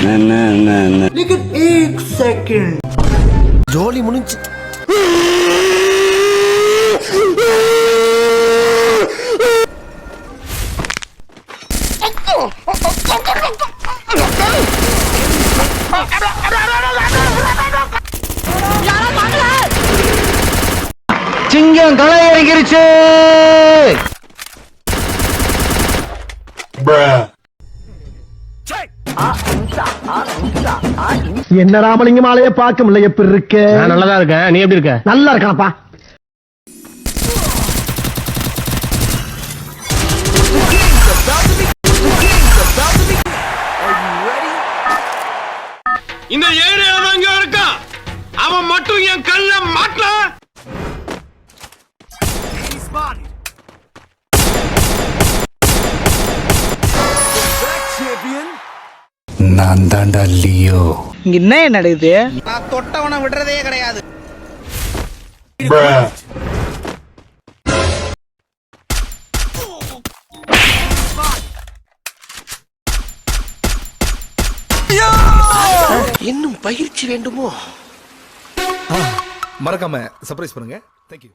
लेकिन एक सेकंड ஜோலி முடிஞ்சு சிங்கம் களை இறங்கிருச்சு. என்ன ராமலிங்கம் ஆளைய பார்க்க முடியல. எப்படி இருக்க? நான் நல்லதா இருக்கேன். நீ எப்படி இருக்க? நல்லா இருக்கானப்பா. இந்த ஏரியாவில் எங்க இருக்கான் அவன் மட்டும் என் கல்ல மாட்டல. நான் தாண்டா லியோ. இங்க என்ன நடக்குது? நான் தொட்டவனை விடுறதே கிடையாது. இன்னும் பயிற்சி வேண்டுமோ? மறக்காம சர்ப்ரைஸ் பண்ணுங்க. தேங்க்யூ.